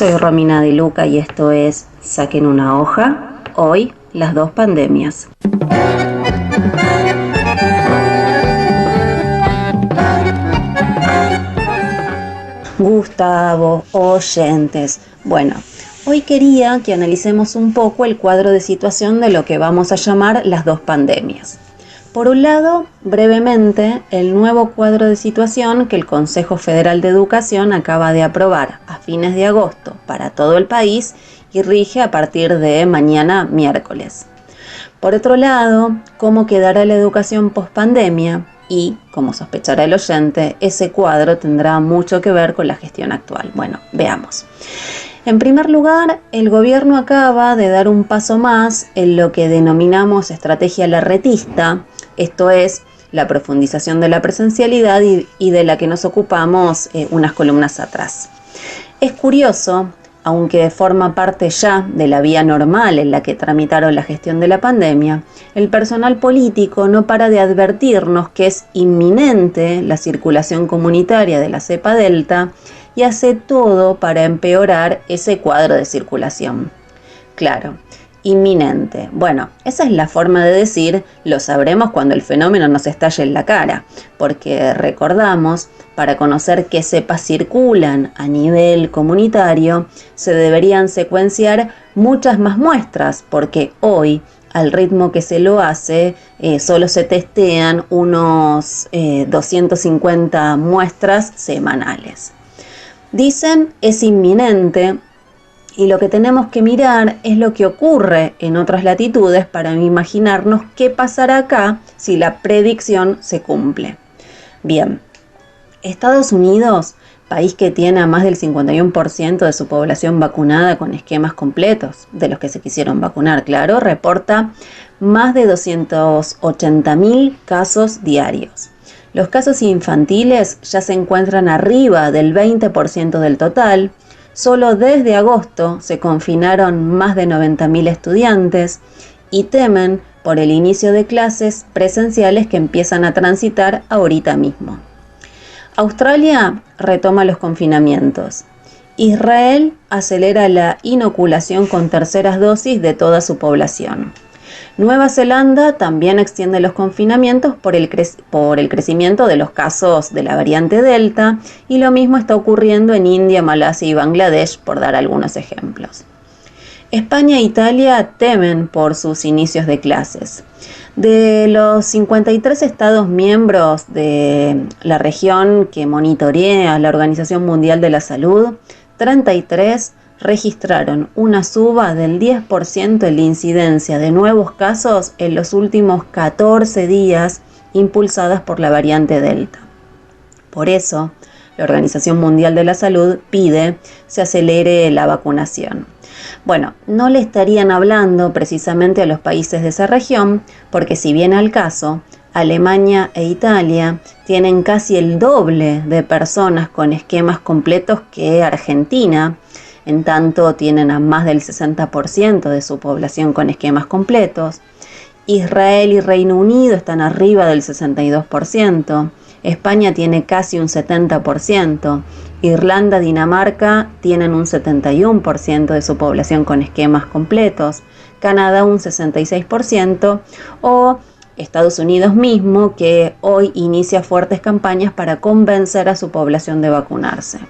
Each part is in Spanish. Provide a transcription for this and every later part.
Soy Romina de Luca y esto es Saquen una hoja, hoy las dos pandemias. Gustavo, oyentes. Bueno, hoy quería que analicemos un poco el cuadro de situación de lo que vamos a llamar las dos pandemias. Por un lado, brevemente, el nuevo cuadro de situación que el Consejo Federal de Educación acaba de aprobar a fines de agosto para todo el país y rige a partir de mañana miércoles. Por otro lado, cómo quedará la educación post-pandemia y, como sospechará el oyente, ese cuadro tendrá mucho que ver con la gestión actual. Bueno, veamos. En primer lugar, el gobierno acaba de dar un paso más en lo que denominamos estrategia larretista, esto es, la profundización de la presencialidad y de la que nos ocupamos unas columnas atrás. Es curioso, aunque forma parte ya de la vía normal en la que tramitaron la gestión de la pandemia, el personal político no para de advertirnos que es inminente la circulación comunitaria de la cepa Delta y hace todo para empeorar ese cuadro de circulación. Claro, inminente. Bueno, esa es la forma de decir, lo sabremos cuando el fenómeno nos estalle en la cara, porque recordamos, para conocer qué cepas circulan a nivel comunitario, se deberían secuenciar muchas más muestras, porque hoy, al ritmo que se lo hace, solo se testean unos 250 muestras semanales. Dicen es inminente y lo que tenemos que mirar es lo que ocurre en otras latitudes para imaginarnos qué pasará acá si la predicción se cumple. Bien, Estados Unidos, país que tiene a más del 51% de su población vacunada con esquemas completos, de los que se quisieron vacunar, claro, reporta más de 280.000 casos diarios. Los casos infantiles ya se encuentran arriba del 20% del total. Solo desde agosto se confinaron más de 90.000 estudiantes y temen por el inicio de clases presenciales que empiezan a transitar ahorita mismo. Australia retoma los confinamientos. Israel acelera la inoculación con terceras dosis de toda su población. Nueva Zelanda también extiende los confinamientos por el crecimiento de los casos de la variante Delta y lo mismo está ocurriendo en India, Malasia y Bangladesh, por dar algunos ejemplos. España e Italia temen por sus inicios de clases. De los 53 estados miembros de la región que monitorea la Organización Mundial de la Salud, 33 registraron una suba del 10% en la incidencia de nuevos casos en los últimos 14 días impulsadas por la variante Delta. Por eso, la Organización Mundial de la Salud pide se acelere la vacunación. Bueno, no le estarían hablando precisamente a los países de esa región, porque si viene al caso, Alemania e Italia tienen casi el doble de personas con esquemas completos que Argentina. En tanto, tienen a más del 60% de su población con esquemas completos. Israel y Reino Unido están arriba del 62%. España tiene casi un 70%. Irlanda, Dinamarca tienen un 71% de su población con esquemas completos. Canadá un 66%. O Estados Unidos mismo, que hoy inicia fuertes campañas para convencer a su población de vacunarse.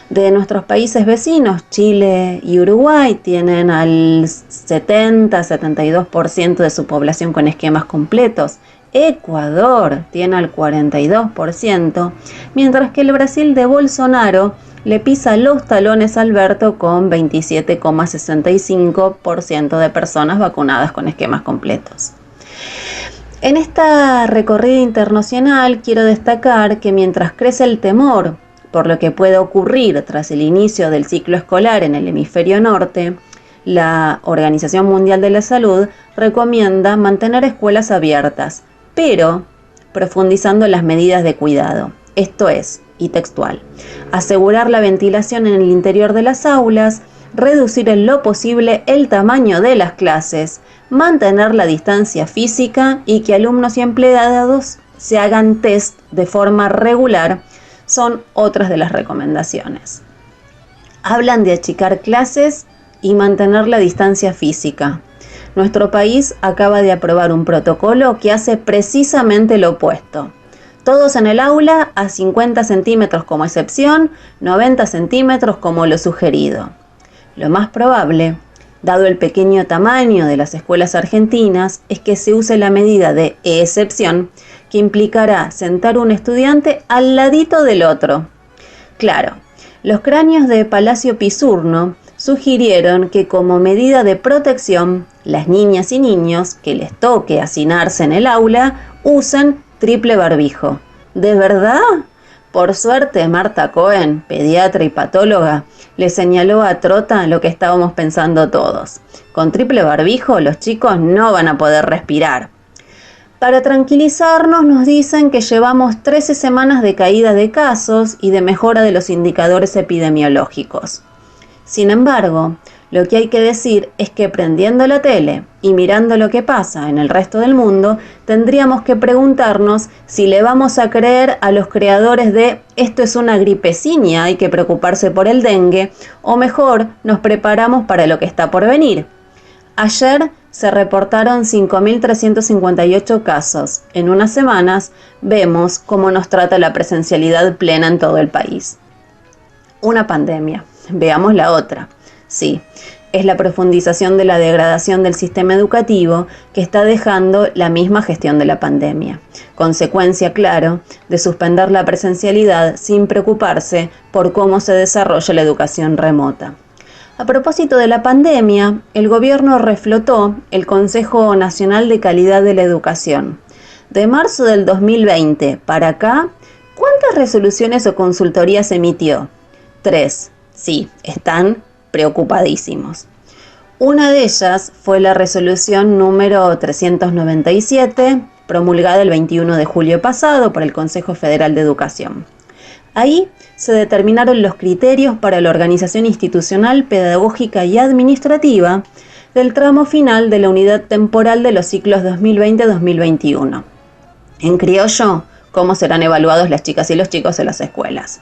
De nuestros países vecinos, Chile y Uruguay tienen al 70-72% de su población con esquemas completos. Ecuador tiene al 42%, mientras que el Brasil de Bolsonaro le pisa los talones a Alberto con 27,65% de personas vacunadas con esquemas completos. En esta recorrida internacional quiero destacar que mientras crece el temor por lo que puede ocurrir tras el inicio del ciclo escolar en el hemisferio norte, la Organización Mundial de la Salud recomienda mantener escuelas abiertas, pero profundizando las medidas de cuidado. Esto es, y textual, asegurar la ventilación en el interior de las aulas, reducir en lo posible el tamaño de las clases, mantener la distancia física y que alumnos y empleados se hagan test de forma regular son otras de las recomendaciones. Hablan de achicar clases y mantener la distancia física. Nuestro país acaba de aprobar un protocolo que hace precisamente lo opuesto. Todos en el aula a 50 centímetros como excepción, 90 centímetros como lo sugerido. Lo más probable, dado el pequeño tamaño de las escuelas argentinas, es que se use la medida de excepción, que implicará sentar un estudiante al ladito del otro. Claro, los cráneos de Palacio Pisurno sugirieron que como medida de protección, las niñas y niños que les toque hacinarse en el aula usen triple barbijo. ¿De verdad? Por suerte, Marta Cohen, pediatra y patóloga, le señaló a Trota lo que estábamos pensando todos. Con triple barbijo los chicos no van a poder respirar. Para tranquilizarnos nos dicen que llevamos 13 semanas de caída de casos y de mejora de los indicadores epidemiológicos. Sin embargo, lo que hay que decir es que prendiendo la tele y mirando lo que pasa en el resto del mundo, tendríamos que preguntarnos si le vamos a creer a los creadores de esto es una gripeciña, hay que preocuparse por el dengue, o mejor, nos preparamos para lo que está por venir. Ayer se reportaron 5.358 casos. En unas semanas vemos cómo nos trata la presencialidad plena en todo el país. Una pandemia. Veamos la otra. Sí, es la profundización de la degradación del sistema educativo que está dejando la misma gestión de la pandemia. Consecuencia, claro, de suspender la presencialidad sin preocuparse por cómo se desarrolla la educación remota. A propósito de la pandemia, el gobierno reflotó el Consejo Nacional de Calidad de la Educación. De marzo del 2020 para acá, ¿cuántas resoluciones o consultorías emitió? 3. Sí, están preocupadísimos. Una de ellas fue la resolución número 397, promulgada el 21 de julio pasado por el Consejo Federal de Educación. Ahí se determinaron los criterios para la organización institucional, pedagógica y administrativa del tramo final de la unidad temporal de los ciclos 2020-2021. En criollo, cómo serán evaluados las chicas y los chicos en las escuelas.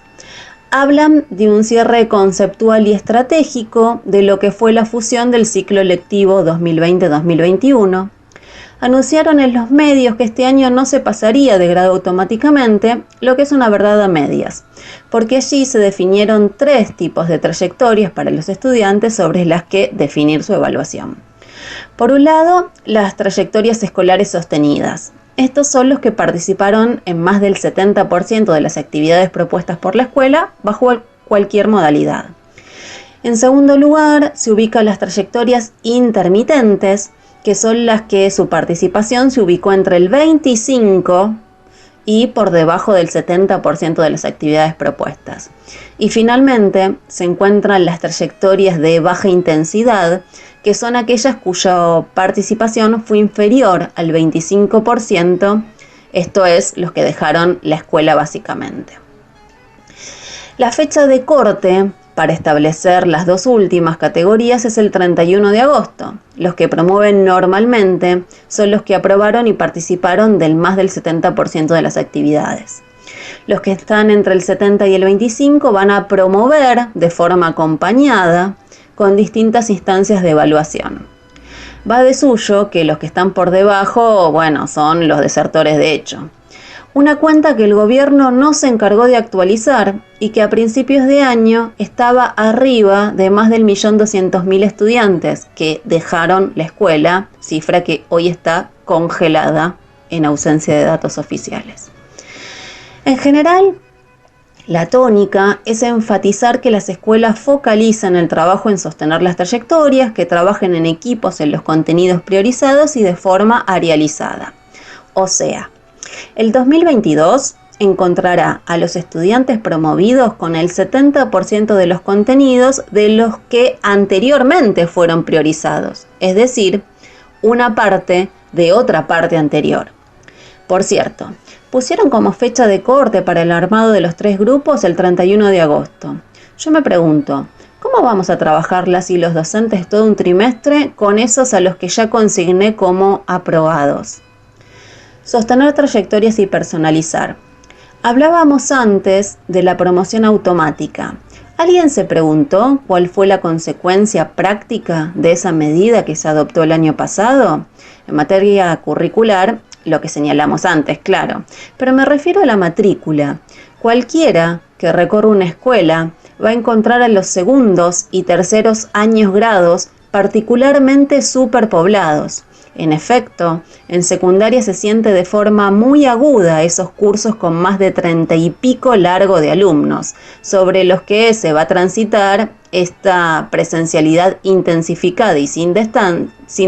Hablan de un cierre conceptual y estratégico de lo que fue la fusión del ciclo lectivo 2020-2021. Anunciaron en los medios que este año no se pasaría de grado automáticamente, lo que es una verdad a medias, porque allí se definieron 3 tipos de trayectorias para los estudiantes sobre las que definir su evaluación. Por un lado, las trayectorias escolares sostenidas. Estos son los que participaron en más del 70% de las actividades propuestas por la escuela bajo cualquier modalidad. En segundo lugar, se ubican las trayectorias intermitentes, que son las que su participación se ubicó entre el 25% y por debajo del 70% de las actividades propuestas. Y finalmente se encuentran las trayectorias de baja intensidad, que son aquellas cuya participación fue inferior al 25%, esto es, los que dejaron la escuela básicamente. La fecha de corte para establecer las 2 últimas categorías es el 31 de agosto. Los que promueven normalmente son los que aprobaron y participaron del más del 70% de las actividades. Los que están entre el 70 y el 25 van a promover de forma acompañada con distintas instancias de evaluación. Va de suyo que los que están por debajo, son los desertores de hecho. Una cuenta que el gobierno no se encargó de actualizar y que a principios de año estaba arriba de más del 1.200.000 estudiantes que dejaron la escuela, cifra que hoy está congelada en ausencia de datos oficiales. En general, la tónica es enfatizar que las escuelas focalizan el trabajo en sostener las trayectorias, que trabajen en equipos en los contenidos priorizados y de forma arializada. O sea, el 2022 encontrará a los estudiantes promovidos con el 70% de los contenidos de los que anteriormente fueron priorizados, es decir, una parte de otra parte anterior. Por cierto, pusieron como fecha de corte para el armado de los 3 grupos el 31 de agosto. Yo me pregunto, ¿cómo vamos a trabajar las y los docentes todo un trimestre con esos a los que ya consigné como aprobados? Sostener trayectorias y personalizar. Hablábamos antes de la promoción automática. ¿Alguien se preguntó cuál fue la consecuencia práctica de esa medida que se adoptó el año pasado? En materia curricular, lo que señalamos antes, claro, pero me refiero a la matrícula. Cualquiera que recorra una escuela va a encontrar a los segundos y terceros años grados particularmente superpoblados. En efecto, en secundaria se siente de forma muy aguda esos cursos con más de 30 y pico largo de alumnos, sobre los que se va a transitar esta presencialidad intensificada y sin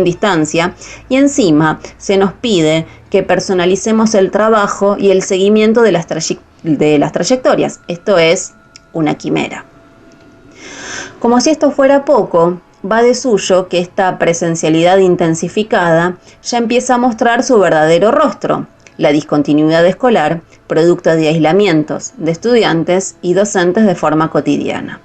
distancia, y encima se nos pide que personalicemos el trabajo y el seguimiento de las trayectorias. Esto es una quimera. Como si esto fuera poco, va de suyo que esta presencialidad intensificada ya empieza a mostrar su verdadero rostro, la discontinuidad escolar, producto de aislamientos de estudiantes y docentes de forma cotidiana.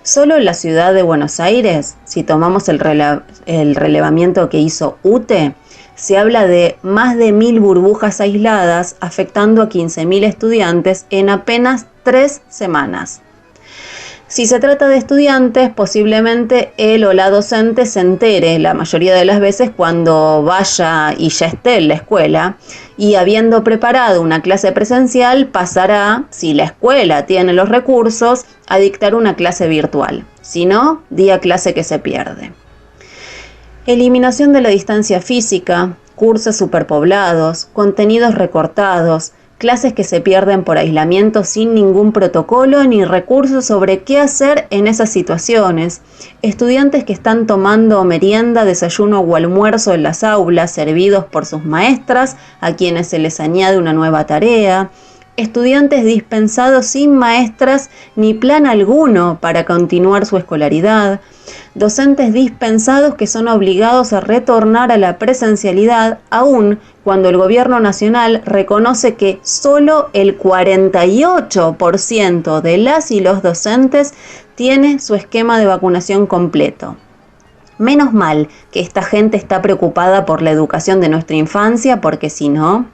Solo en la ciudad de Buenos Aires, si tomamos el relevamiento que hizo UTE, se habla de más de 1.000 burbujas aisladas afectando a 15.000 estudiantes en apenas 3 semanas. Si se trata de estudiantes, posiblemente él o la docente se entere la mayoría de las veces cuando vaya y ya esté en la escuela, y habiendo preparado una clase presencial pasará, si la escuela tiene los recursos, a dictar una clase virtual. Si no, día clase que se pierde. Eliminación de la distancia física, cursos superpoblados, contenidos recortados, clases que se pierden por aislamiento sin ningún protocolo ni recursos sobre qué hacer en esas situaciones, estudiantes que están tomando merienda, desayuno o almuerzo en las aulas servidos por sus maestras, a quienes se les añade una nueva tarea, estudiantes dispensados sin maestras ni plan alguno para continuar su escolaridad, docentes dispensados que son obligados a retornar a la presencialidad aún cuando el gobierno nacional reconoce que solo el 48% de las y los docentes tiene su esquema de vacunación completo. Menos mal que esta gente está preocupada por la educación de nuestra infancia, porque si no...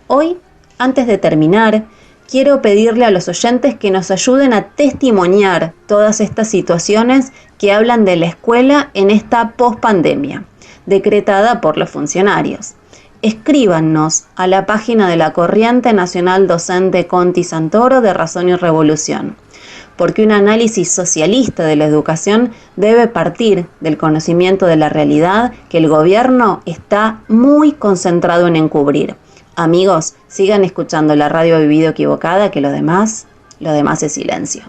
Hoy, antes de terminar, quiero pedirle a los oyentes que nos ayuden a testimoniar todas estas situaciones que hablan de la escuela en esta pospandemia, decretada por los funcionarios. Escríbanos a la página de la Corriente Nacional Docente Conti Santoro de Razón y Revolución, porque un análisis socialista de la educación debe partir del conocimiento de la realidad que el gobierno está muy concentrado en encubrir. Amigos, sigan escuchando la radio Vivido Equivocada, que lo demás es silencio.